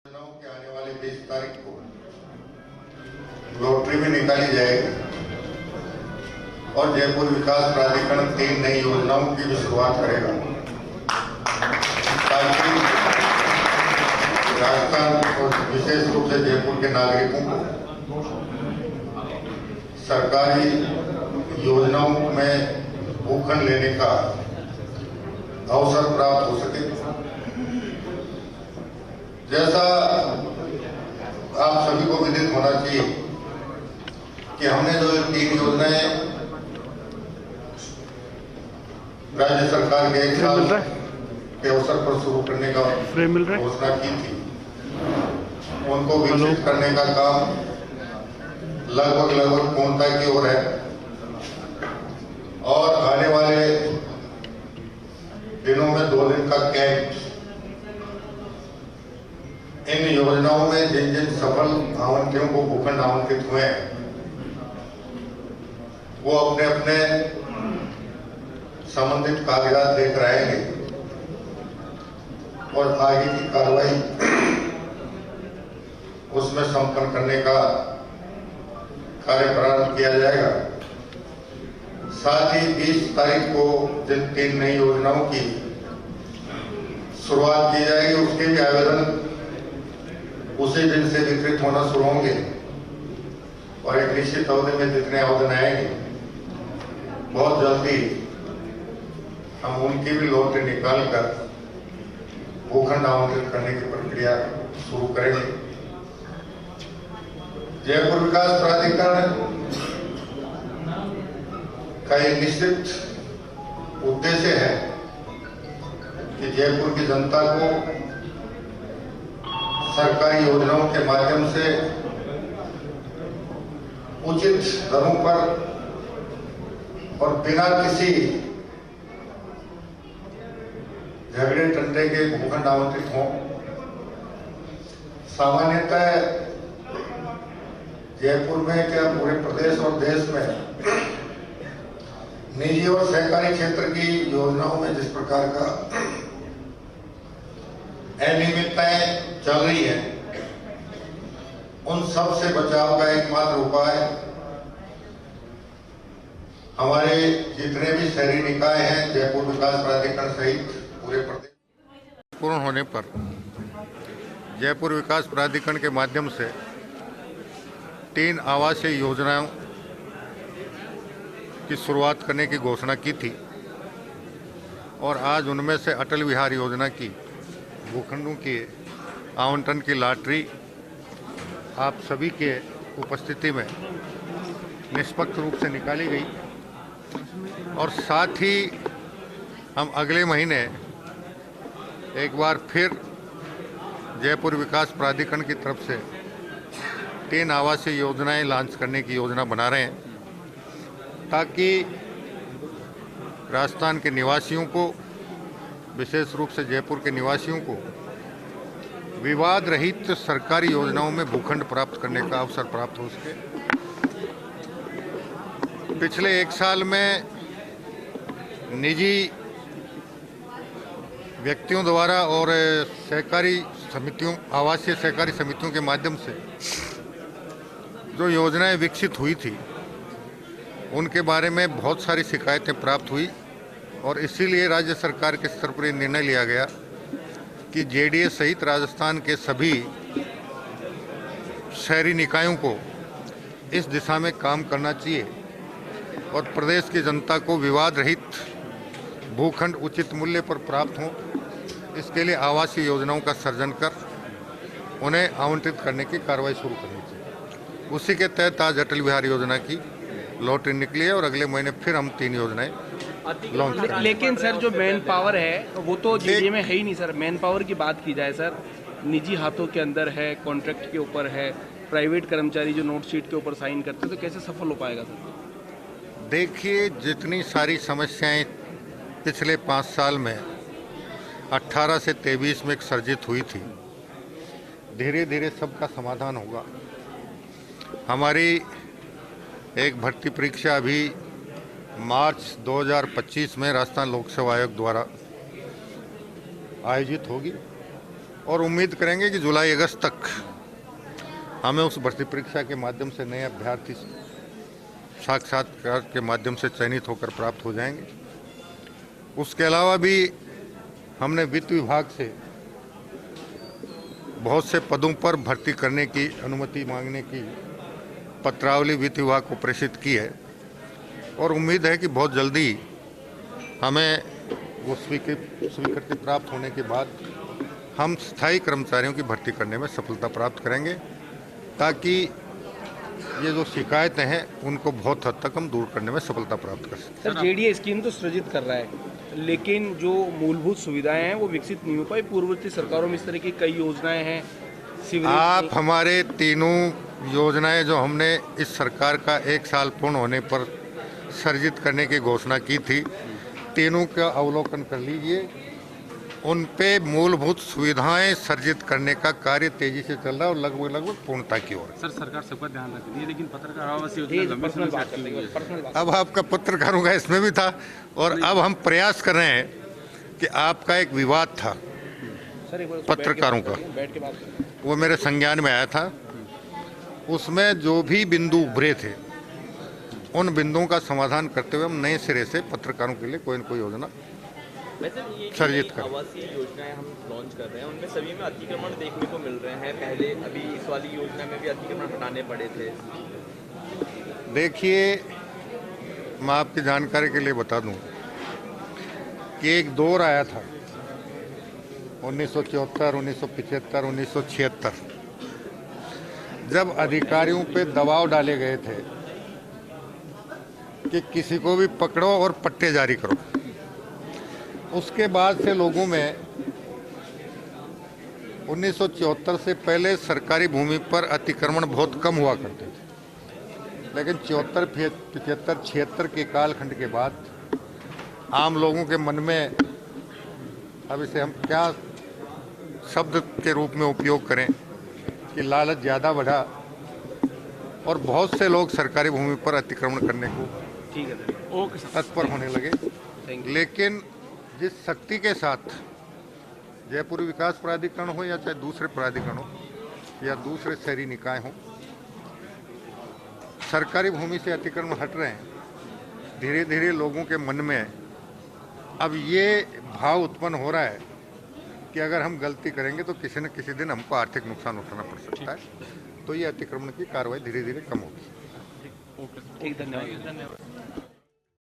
योजनाओं के आने वाली 20 तारीख को लॉटरी में निकाली जाएगी और जयपुर विकास प्राधिकरण 3 नई योजनाओं की भी शुरुआत करेगा ताकि राजस्थान और विशेष रूप से जयपुर के नागरिकों को सरकारी योजनाओं में भूखंड लेने का अवसर प्राप्त हो सके। जैसा आप सभी को विदित होना चाहिए कि हमने जो 3 योजनाएं राज्य सरकार के 1 साल के अवसर पर शुरू करने का घोषणा की थी, उनको विकसित करने का काम लगभग पूर्णता की ओर है और आने वाले दिनों में 2 दिन का कैंप इन योजनाओं में जिन जिन सफल आवंटियों को भूखंड आवंटित हुए वो अपने अपने संबंधित कागजात देकर आएंगे और आगे की कार्रवाई उसमें संपन्न करने का कार्य प्रारंभ किया जाएगा। साथ ही 20 तारीख को जिन 3 नई योजनाओं की शुरुआत की जाएगी उसके भी आवेदन उसी दिन से वितरित होना शुरू होंगे और एक निश्चित अवधि में जितने आवेदन आएंगे बहुत जल्दी हम उनकी भी लॉटरी निकालकर भूखंड आवंटित करने की प्रक्रिया शुरू करेंगे। जयपुर विकास प्राधिकरण का एक निश्चित उद्देश्य है कि जयपुर की जनता को सरकारी योजनाओं के माध्यम से उचित दरों पर और बिना किसी झगड़े टंटे के भूखंड आवंटित हों। सामान्यतः जयपुर में क्या पूरे प्रदेश और देश में निजी और सहकारी क्षेत्र की योजनाओं में जिस प्रकार का अनियमितताएं चल रही है उन सब से बचाव का एकमात्र उपाय हमारे जितने भी शहरी निकाय हैं जयपुर विकास प्राधिकरण सहित पूरे प्रदेश पूर्ण होने पर जयपुर विकास प्राधिकरण के माध्यम से 3 आवासीय योजनाओं की शुरुआत करने की घोषणा की थी और आज उनमें से अटल विहार योजना की भूखंडों के आवंटन की लॉटरी आप सभी के उपस्थिति में निष्पक्ष रूप से निकाली गई और साथ ही हम अगले महीने एक बार फिर जयपुर विकास प्राधिकरण की तरफ से 3 आवासीय योजनाएं लॉन्च करने की योजना बना रहे हैं ताकि राजस्थान के निवासियों को विशेष रूप से जयपुर के निवासियों को विवाद रहित सरकारी योजनाओं में भूखंड प्राप्त करने का अवसर प्राप्त हो सके। पिछले 1 साल में निजी व्यक्तियों द्वारा और सहकारी समितियों आवासीय सहकारी समितियों के माध्यम से जो योजनाएं विकसित हुई थी उनके बारे में बहुत सारी शिकायतें प्राप्त हुई और इसीलिए राज्य सरकार के स्तर पर निर्णय लिया गया कि जेडीएस सहित राजस्थान के सभी शहरी निकायों को इस दिशा में काम करना चाहिए और प्रदेश की जनता को विवाद रहित भूखंड उचित मूल्य पर प्राप्त हो, इसके लिए आवासीय योजनाओं का सर्जन कर उन्हें आवंटित करने की कार्रवाई शुरू करनी चाहिए। उसी के तहत आज अटल विहार योजना की लॉटरी निकली है और अगले महीने फिर हम 3 योजनाएं लॉन्च करेंगे। लेकिन सर जो मैन पावर है वो तो जेडीए में है ही नहीं सर। मैन पावर की बात की जाए सर, निजी हाथों के अंदर है, कॉन्ट्रैक्ट के ऊपर है, प्राइवेट कर्मचारी जो नोट शीट के ऊपर साइन करते हैं, तो कैसे सफल हो पाएगा सर? देखिए, जितनी सारी समस्याएं पिछले 5 साल में 18 से 23 में सर्जित हुई थी, धीरे धीरे सबका समाधान होगा। हमारी एक भर्ती परीक्षा अभी मार्च 2025 में राजस्थान लोक सेवा आयोग द्वारा आयोजित होगी और उम्मीद करेंगे कि जुलाई अगस्त तक हमें उस भर्ती परीक्षा के माध्यम से नए अभ्यर्थी साक्षात्कार के माध्यम से चयनित होकर प्राप्त हो जाएंगे। उसके अलावा भी हमने वित्त विभाग से बहुत से पदों पर भर्ती करने की अनुमति मांगने की पत्रावली वित्त विभाग को प्रेषित की है और उम्मीद है कि बहुत जल्दी हमें वो स्वीकृति प्राप्त होने के बाद हम स्थायी कर्मचारियों की भर्ती करने में सफलता प्राप्त करेंगे, ताकि ये जो शिकायतें हैं उनको बहुत हद तक हम दूर करने में सफलता प्राप्त कर सकें। सर जेडीए स्कीम तो सृजित कर रहा है, लेकिन जो मूलभूत सुविधाएं हैं वो विकसित नहीं हो पाई। पूर्ववर्ती सरकारों में इस तरह की कई योजनाएं हैं। आप हमारे तीनों योजनाएं जो हमने इस सरकार का 1 साल पूर्ण होने पर सर्जित करने की घोषणा की थी, तीनों का अवलोकन कर लीजिए। उन पे मूलभूत सुविधाएं सर्जित करने का कार्य तेजी से चल रहा है और लगभग पूर्णता की ओर। सर सरकार सबका ध्यान रख रही है, लेकिन पत्रकार आवास योजना लंबे समय से अटकी हुई है। अब आपका पत्रकारों का इसमें भी था और अब हम प्रयास कर रहे हैं कि आपका एक विवाद था पत्रकारों का, वो मेरे संज्ञान में आया था। उसमें जो भी बिंदु उभरे थे उन बिंदुओं का समाधान करते हुए हम नए सिरे से पत्रकारों के लिए कोई न कोई योजना सर्जित कर। आवासीय योजनाएं हम लॉन्च कर रहे हैं, उनमें सभी में अतिक्रमण देखने को मिल रहे हैं। पहले अभी इस वाली योजना में भी अतिक्रमण हटाने पड़े थे। देखिए, मैं आपकी जानकारी के लिए बता दूं कि एक दौर आया था 1974, 1975, 1976, जब अधिकारियों पे दबाव डाले गए थे कि किसी को भी पकड़ो और पट्टे जारी करो। उसके बाद से लोगों में 1974 से पहले सरकारी भूमि पर अतिक्रमण बहुत कम हुआ करते थे, लेकिन 74, 75, 76 के कालखंड के बाद आम लोगों के मन में, अब इसे हम क्या शब्द के रूप में उपयोग करें, कि लालच ज़्यादा बढ़ा और बहुत से लोग सरकारी भूमि पर अतिक्रमण करने को तत्पर होने लगे। लेकिन जिस शक्ति के साथ जयपुर विकास प्राधिकरण हो या चाहे दूसरे प्राधिकरण हो या दूसरे शहरी निकाय हो, सरकारी भूमि से अतिक्रमण हट रहे हैं, धीरे धीरे लोगों के मन में अब ये भाव उत्पन्न हो रहा है कि अगर हम गलती करेंगे तो किसी न किसी दिन हमको आर्थिक नुकसान उठाना पड़ सकता है। तो ये अतिक्रमण की कार्रवाई धीरे धीरे कम होगी। धन्यवाद।